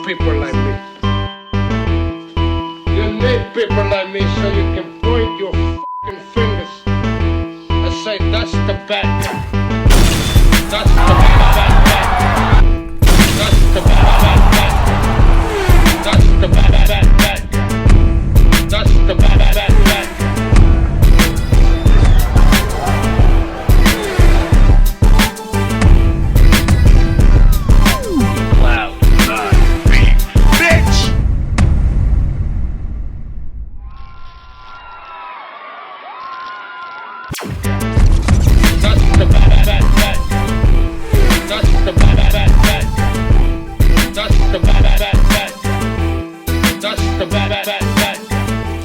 people like me. You need people like me so you can point your fucking fingers and say, that's the bad guy. That's the bad guy. That's the bad guy. That's the bad guy. That's the bad guy.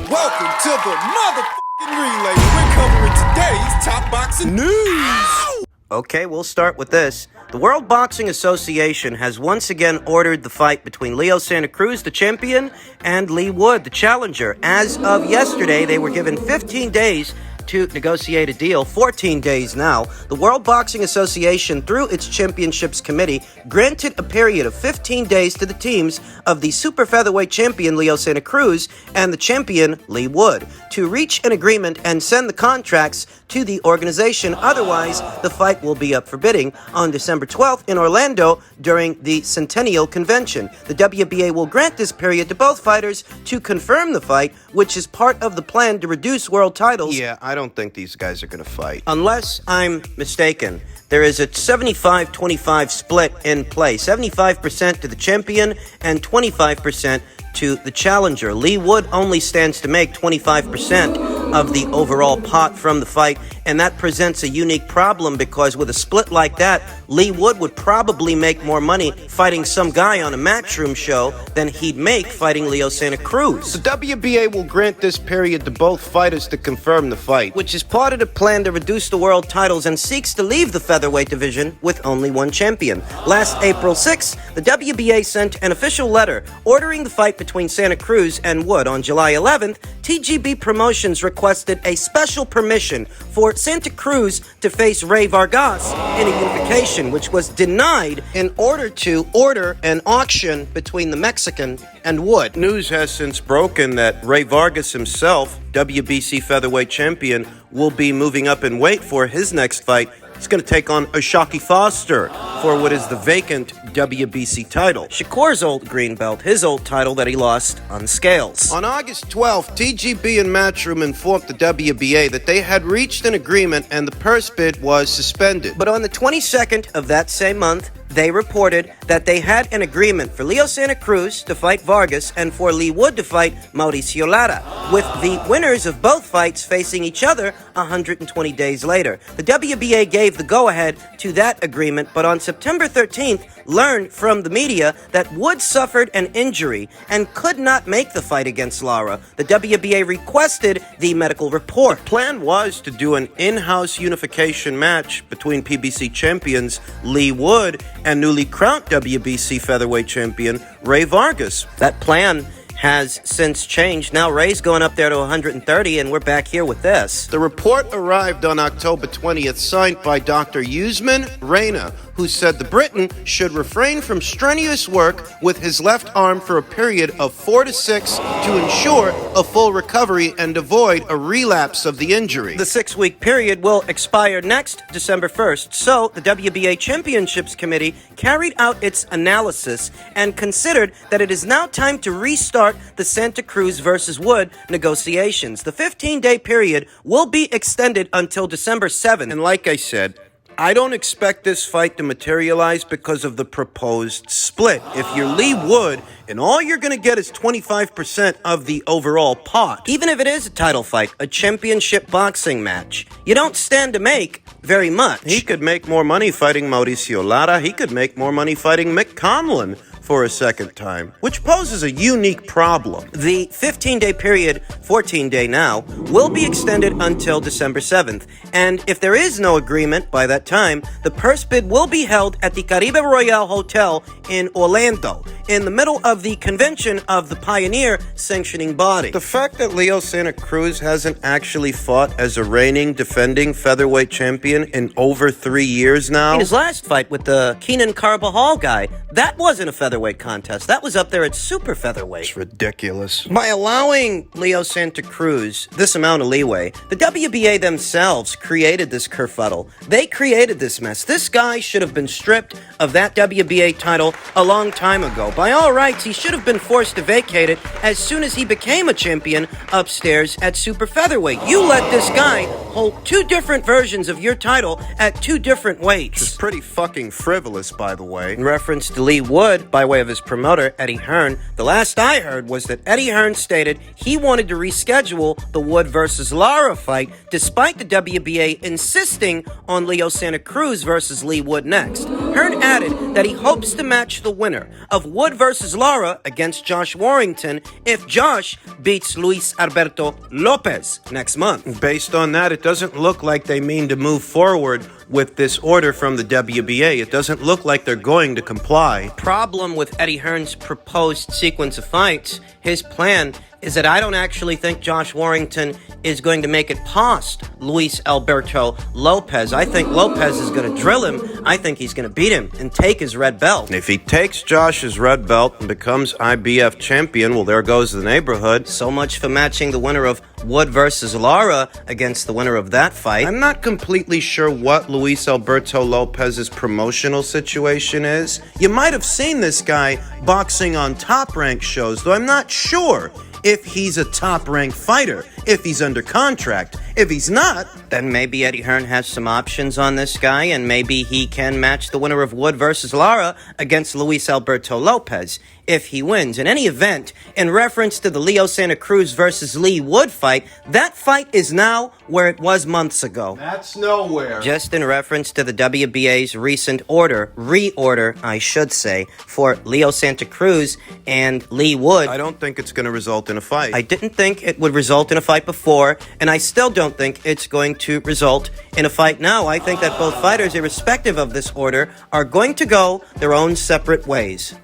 Welcome to the motherfucking relay. We're covering today's top boxing news. Okay, we'll start with this. The World Boxing Association has once again ordered the fight between Leo Santa Cruz, the champion, and Lee Wood, the challenger. As of yesterday, they were given 15 days to negotiate a deal, 14 days now. The World Boxing Association, through its championships committee, granted a period of 15 days to the teams of the super featherweight champion Leo Santa Cruz and the champion Lee Wood to reach an agreement and send the contracts to the organization. Otherwise, the fight will be up for bidding on December 12th in Orlando during the Centennial Convention. The WBA will grant this period to both fighters to confirm the fight, which is part of the plan to reduce world titles. Yeah, I don't think these guys are going to fight. Unless I'm mistaken, there is a 75-25 split in play. 75% to the champion and 25% to the challenger. Lee Wood only stands to make 25% of the overall pot from the fight, and that presents a unique problem because with a split like that, Lee Wood would probably make more money fighting some guy on a Matchroom show than he'd make fighting Leo Santa Cruz. The WBA will grant this period to both fighters to confirm the fight, which is part of the plan to reduce the world titles and seeks to leave the featherweight division with only one champion. Last April 6th, the WBA sent an official letter ordering the fight between Santa Cruz and Wood. On July 11th, TGB Promotions requested a special permission for Santa Cruz to face Ray Vargas in a unification, which was denied in order to order an auction between the Mexican and Wood. News has since broken that Ray Vargas himself, WBC featherweight champion, will be moving up in weight for his next fight. He's going to take on Ashaki Foster for what is the vacant WBC title. Shakur's old green belt, his old title that he lost on scales. On August 12th, TGB and Matchroom informed the WBA that they had reached an agreement and the purse bid was suspended. But on the 22nd of that same month, they reported that they had an agreement for Leo Santa Cruz to fight Vargas and for Lee Wood to fight Mauricio Lara, with the winners of both fights facing each other 120 days later. The WBA gave the go-ahead to that agreement, but on September 13th, learned from the media that Wood suffered an injury and could not make the fight against Lara. The WBA requested the medical report. The plan was to do an in-house unification match between PBC champions Lee Wood and newly crowned WBC featherweight champion Ray Vargas. That plan has since changed. Now Ray's going up there to 130, and we're back here with this. The report arrived on October 20th, signed by Dr. Yusman Reina, who said the Briton should refrain from strenuous work with his left arm for a period of 4 to 6 to ensure a full recovery and avoid a relapse of the injury. The 6-week period will expire next December 1st, so the WBA Championships Committee carried out its analysis and considered that it is now time to restart the Santa Cruz versus Wood negotiations. The 15-day period will be extended until December 7th. And like I said, I don't expect this fight to materialize because of the proposed split. If you're Lee Wood and all you're going to get is 25% of the overall pot. Even if it is a title fight, a championship boxing match, you don't stand to make very much. He could make more money fighting Mauricio Lara. He could make more money fighting Mick Conlon for a second time, which poses a unique problem. The 15-day period, 14-day now, will be extended until December 7th. And if there is no agreement by that time, the purse bid will be held at the Caribe Royale Hotel in Orlando. in the middle of the convention of the Pioneer sanctioning body. The fact that Leo Santa Cruz hasn't actually fought as a reigning, defending featherweight champion in over 3 years now. In his last fight with the Keenan Carbajal guy, that wasn't a featherweight contest. That was up there at super featherweight. It's ridiculous. By allowing Leo Santa Cruz this amount of leeway, the WBA themselves created this kerfuddle. They created this mess. This guy should have been stripped of that WBA title a long time ago. By all rights, he should have been forced to vacate it as soon as he became a champion upstairs at super featherweight. You let this guy hold two different versions of your title at two different weights. It's pretty fucking frivolous, by the way. In reference to Lee Wood, by way of his promoter, Eddie Hearn, the last I heard was that Eddie Hearn stated he wanted to reschedule the Wood versus Lara fight, despite the WBA insisting on Leo Santa Cruz versus Lee Wood next. Hearn added that he hopes to match the winner of Wood versus Lara against Josh Warrington if Josh beats Luis Alberto Lopez next month. Based on that, it doesn't look like they mean to move forward with this order from the WBA. It doesn't look like they're going to comply. Problem with Eddie Hearn's proposed sequence of fights, his plan is that I don't actually think Josh Warrington is going to make it past Luis Alberto Lopez. I think Lopez is going to drill him. I think he's going to beat him and take his red belt. If he takes Josh's red belt and becomes IBF champion, well, there goes the neighborhood. So much for matching the winner of Wood versus Lara against the winner of that fight. I'm not completely sure what Luis Alberto Lopez's promotional situation is. You might have seen this guy boxing on top-ranked shows, though I'm not sure if he's a top-ranked fighter, if he's under contract. If he's not, then maybe Eddie Hearn has some options on this guy, and maybe he can match the winner of Wood versus Lara against Luis Alberto Lopez if he wins. In any event, in reference to the Leo Santa Cruz versus Lee Wood fight, that fight is now where it was months ago. that's nowhere. Just in reference to the WBA's recent reorder, I should say, for Leo Santa Cruz and Lee Wood. I don't think it's going to result in a fight. I didn't think it would result in a fight before, and I still don't think it's going to result in a fight now. I think that both fighters, irrespective of this order, are going to go their own separate ways.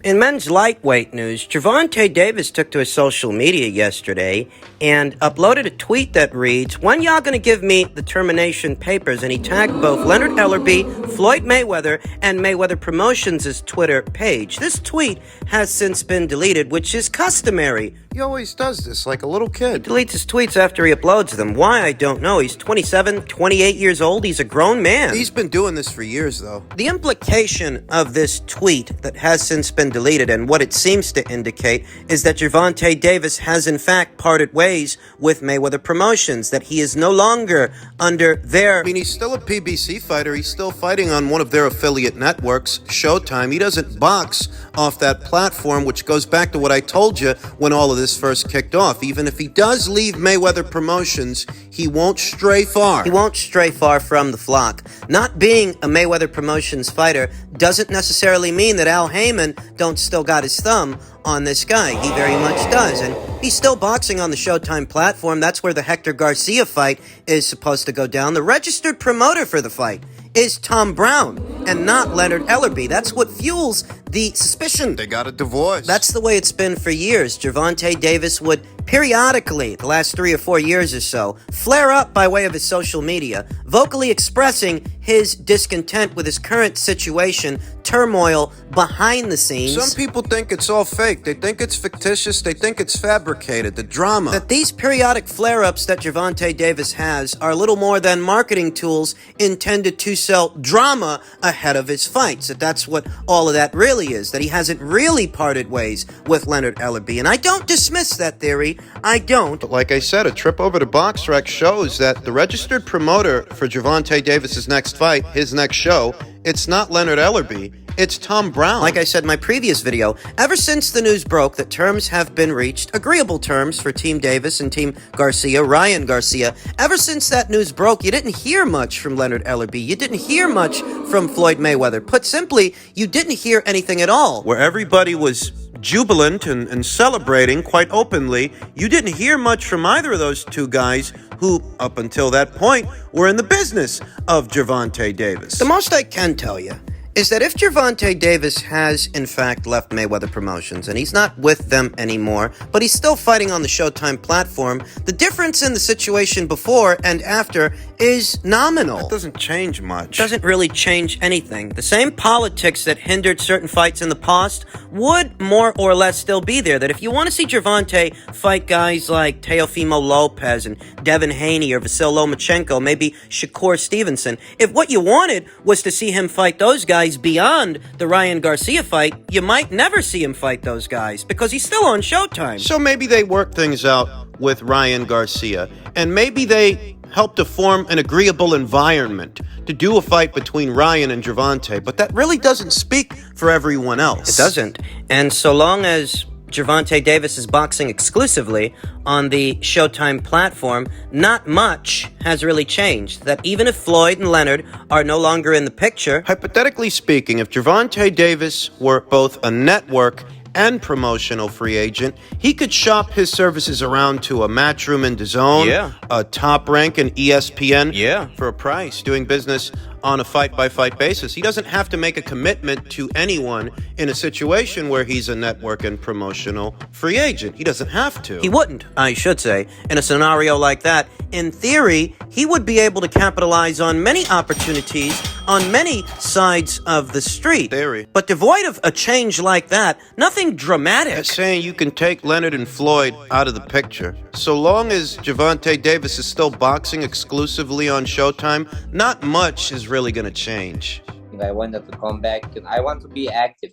In men's lightweight news, Gervonta Davis took to his social media yesterday and uploaded a tweet that reads, "When y'all gonna give me the termination papers?" And he tagged both Leonard Ellerbe, Floyd Mayweather, and Mayweather Promotions' Twitter page. This tweet has since been deleted, which is customary. He always does this, like a little kid. He deletes his tweets after he uploads them. Why, I don't know. He's 27, 28 years old. He's a grown man. He's been doing this for years, though. The implication of this tweet that has since been deleted, and what it seems to indicate, is that Gervonta Davis has in fact parted ways with Mayweather Promotions, that he is no longer under their... I mean, he's still a PBC fighter. He's still fighting on one of their affiliate networks, Showtime. He doesn't box off that platform, which goes back to what I told you when all of this first kicked off. Even if he does leave Mayweather Promotions, he won't stray far. He won't stray far from the flock. Not being a Mayweather Promotions fighter doesn't necessarily mean that Al Heyman don't still got his thumb on this guy. He very much does, and he's still boxing on the Showtime platform. That's where the Hector Garcia fight is supposed to go down. The registered promoter for the fight is Tom Brown and not Leonard Ellerbe. That's what fuels the suspicion. They got a divorce. That's the way it's been for years. Gervonta Davis would periodically, the last 3 or 4 years or so, flare up by way of his social media, vocally expressing his discontent with his current situation, turmoil behind the scenes. Some people think it's all fake. They think it's fictitious. They think it's fabricated. The drama. That these periodic flare-ups that Gervonta Davis has are little more than marketing tools intended to sell drama ahead of his fights. That's what all of that really is. That he hasn't really parted ways with Leonard Ellerbe. And I don't dismiss that theory. I don't. But like I said, a trip over to BoxRec shows that the registered promoter for Gervonta Davis's next fight, his next show, it's not Leonard Ellerbe. It's Tom Brown. Like I said in my previous video, ever since the news broke that terms have been reached, agreeable terms for Team Davis and Team Garcia, Ryan Garcia, ever since that news broke, you didn't hear much from Leonard Ellerbe. You didn't hear much from Floyd Mayweather. Put simply, you didn't hear anything at all. Where everybody was jubilant and celebrating quite openly, you didn't hear much from either of those two guys who, up until that point, were in the business of Gervonta Davis. The most I can tell you is that if Gervonta Davis has, in fact, left Mayweather Promotions, and he's not with them anymore, but he's still fighting on the Showtime platform, the difference in the situation before and after is nominal. It doesn't change much. Doesn't really change anything. The same politics that hindered certain fights in the past would more or less still be there. That if you want to see Gervonta fight guys like Teofimo Lopez and Devin Haney or Vasil Lomachenko, maybe Shakur Stevenson, if what you wanted was to see him fight those guys beyond the Ryan Garcia fight, you might never see him fight those guys because he's still on Showtime. So maybe they work things out with Ryan Garcia, and maybe they help to form an agreeable environment to do a fight between Ryan and Gervonta, but that really doesn't speak for everyone else. It doesn't. And so long as Gervonta Davis is boxing exclusively on the Showtime platform, not much has really changed. That even if Floyd and Leonard are no longer in the picture... Hypothetically speaking, if Gervonta Davis were both a network and promotional free agent, he could shop his services around to a Matchroom in DAZN, a Top Rank in ESPN, for a price, doing business on a fight-by-fight basis. He doesn't have to make a commitment to anyone in a situation where he's a network and promotional free agent. He doesn't have to. He wouldn't, I should say. In a scenario like that, in theory, he would be able to capitalize on many opportunities on many sides of the street. Theory. But devoid of a change like that, nothing dramatic. That's saying you can take Leonard and Floyd out of the picture. So long as Gervonta Davis is still boxing exclusively on Showtime, not much is really going to change. I wanted to come back, and I want to be active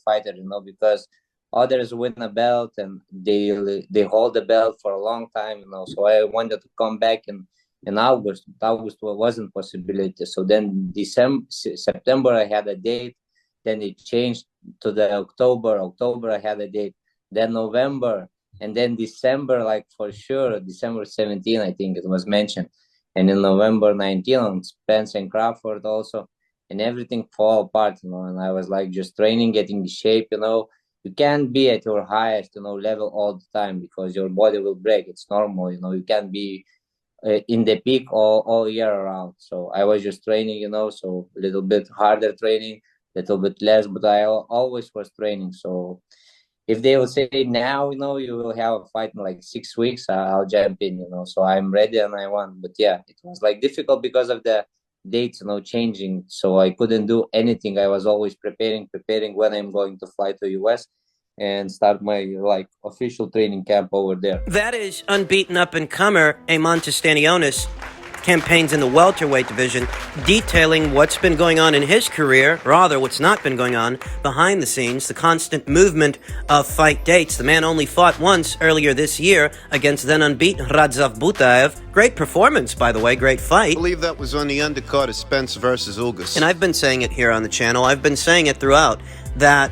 fighter, because others win a belt and they hold the belt for a long time, So I wanted to come back in August. August wasn't possibility. So then September I had a date. Then it changed to the October. October I had a date. Then November, and then December, like for sure, December 17, I think it was mentioned. And in November 19 on Spence and Crawford also, and everything fall apart, and I was like just training, getting in shape, You can't be at your highest, level all the time because your body will break. It's normal, You can't be in the peak all year around. So I was just training, so a little bit harder training, a little bit less, but I always was training. So if they will say now, you will have a fight in like 6 weeks, I'll jump in, So I'm ready and I want. But yeah, it was like difficult because of the dates, changing. So I couldn't do anything. I was always preparing when I'm going to fly to US and start my official training camp over there. That is unbeaten up-and-comer Gervonta Stanionis campaigns in the welterweight division, detailing what's been going on in his career, rather what's not been going on behind the scenes, the constant movement of fight dates. The man only fought once earlier this year against then unbeaten Radzav Butaev. Great performance, by the way, great fight. I believe that was on the undercard of Spence versus Ugas. And I've been saying it here on the channel, I've been saying it throughout, that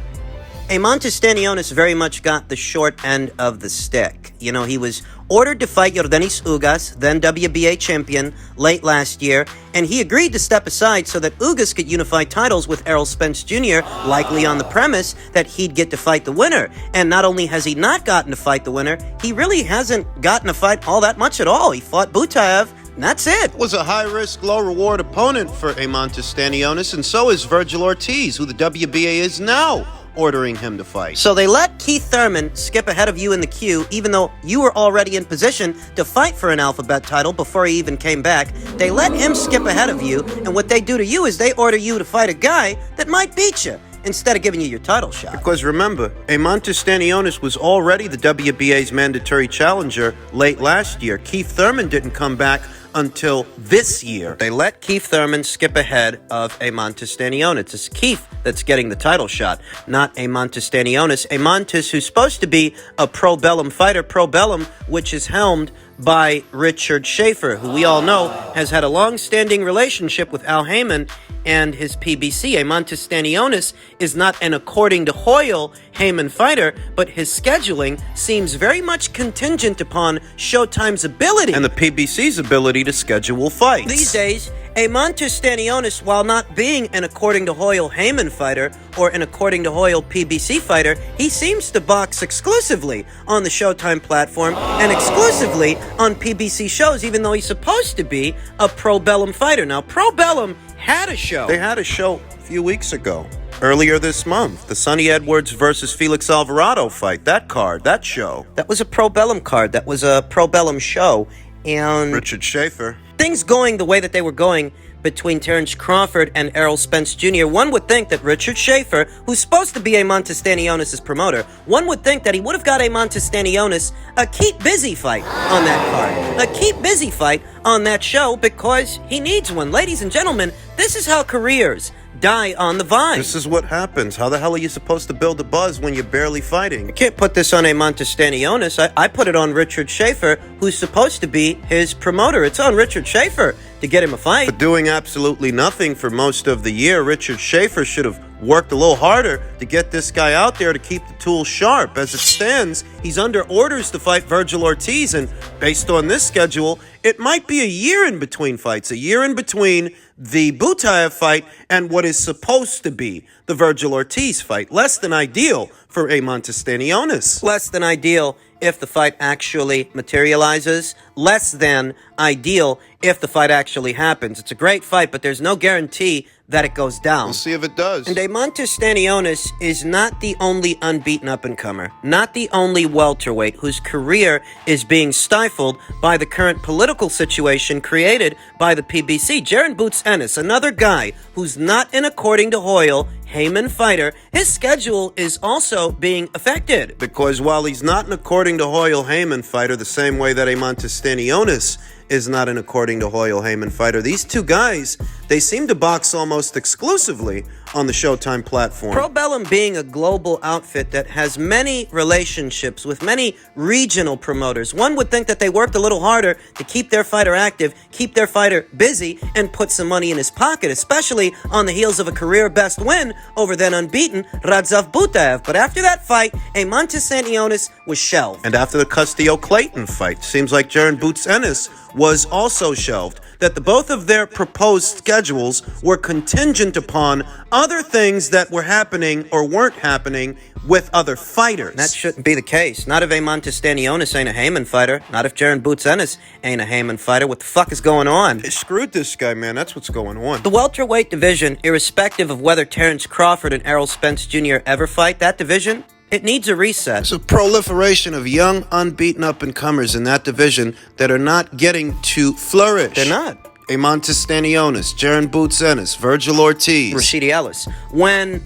Gervonta Stanionis very much got the short end of the stick. He was ordered to fight Yordenis Ugas, then WBA champion, late last year, and he agreed to step aside so that Ugas could unify titles with Errol Spence Jr., likely on the premise that he'd get to fight the winner. And not only has he not gotten to fight the winner, he really hasn't gotten to fight all that much at all. He fought Butaev, and that's it. Was a high-risk, low-reward opponent for Gervonta Stanionis, and so is Virgil Ortiz, who the WBA is now ordering him to fight. So they let Keith Thurman skip ahead of you in the queue, even though you were already in position to fight for an alphabet title before he even came back. They let him skip ahead of you, and what they do to you is they order you to fight a guy that might beat you, instead of giving you your title shot. Because remember, Gervonta Stanionis was already the WBA's mandatory challenger late last year. Keith Thurman didn't come back until this year. They let Keith Thurman skip ahead of Gervonta Stanionis. It's Keith that's getting the title shot, not Gervonta Stanionis. Gervonta, who's supposed to be a pro bellum fighter, pro bellum, which is helmed by Richard Schaefer, who we all know has had a long-standing relationship with Al Heyman and his PBC. Gervonta Stanionis is not an according to Hoyle Heyman fighter, but his scheduling seems very much contingent upon Showtime's ability and the PBC's ability to schedule fights. These days, Gervonta Stanionis, while not being an according to Hoyle Heyman fighter or an according to Hoyle PBC fighter, he seems to box exclusively on the Showtime platform and exclusively on PBC shows, even though he's supposed to be a pro bellum fighter. Now, pro bellum had a show. They had a show few weeks ago. Earlier this month, the Sonny Edwards versus Felix Alvarado fight. That card, that show. That was a Pro Bellum card. That was a Pro Bellum show. And Richard Schaefer. things going the way that they were going between Terrence Crawford and Errol Spence Jr., one would think that Richard Schaefer, who's supposed to be Gervonta Stanionis' promoter, one would think that he would have got Gervonta Stanionis a keep busy fight on that card. A keep busy fight on that show because he needs one. Ladies and gentlemen, this is how careers die on the vine. This is what happens. How the hell are you supposed to build a buzz when you're barely fighting? You can't put this on Gervonta Stanionis. I put it on Richard Schaefer, who's supposed to be his promoter. It's on Richard Schaefer to get him a fight. For doing absolutely nothing for most of the year, Richard Schaefer should have worked a little harder to get this guy out there to keep the tools sharp. As it stands, he's under orders to fight Virgil Ortiz, and based on this schedule, it might be a year in between fights, a year in between the Butaev fight and what is supposed to be the Virgil Ortiz fight. Less than ideal for Gervonta Stanionis. Less than ideal if the fight actually materializes. Less than ideal if the fight actually happens. It's a great fight, but there's no guarantee that it goes down. We'll see if it does. And Gervonta Stanionis is not the only unbeaten up-and-comer, not the only welterweight whose career is being stifled by the current political situation created by the PBC. Jaron Boots Ennis, another guy who's not an according to Hoyle Heyman fighter, his schedule is also being affected. Because while he's not an according to Hoyle Heyman fighter, the same way that Gervonta Stanionis is not an according to Hoyle Heyman fighter, these two guys, they seem to box almost exclusively on the Showtime platform. Pro Bellum being a global outfit that has many relationships with many regional promoters, one would think that they worked a little harder to keep their fighter active, keep their fighter busy, and put some money in his pocket, especially on the heels of a career best win over then unbeaten Radzav Butaev. But after that fight, Gervonta Stanionis was shelved. And after the Castillo-Clayton fight, seems like Jaron Boots Ennis was also shelved. That the both of their proposed schedules were contingent upon other things that were happening or weren't happening with other fighters. That shouldn't be the case. Not if Gervonta Stanionis ain't a Heyman fighter. Not if Jaron Boots Ennis ain't a Heyman fighter. What the fuck is going on? They screwed this guy, man. That's what's going on. The welterweight division, irrespective of whether Terrence Crawford and Errol Spence Jr. ever fight, that division, it needs a reset. There's a proliferation of young, unbeaten up-and-comers in that division that are not getting to flourish. They're not. Gervonta Stanionis, Jaron Boots Ennis, Virgil Ortiz. Rashidi Ellis. When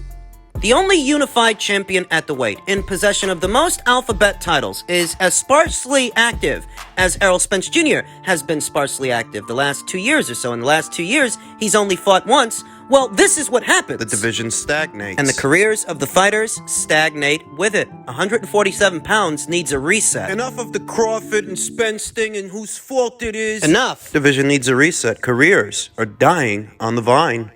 the only unified champion at the weight in possession of the most alphabet titles is as sparsely active as Errol Spence Jr. has been sparsely active the last 2 years or so. In the last 2 years, he's only fought once. Well, this is what happens. The division stagnates. And the careers of the fighters stagnate with it. 147 pounds needs a reset. Enough of the Crawford and Spence thing and whose fault it is. Enough. Division needs a reset. Careers are dying on the vine.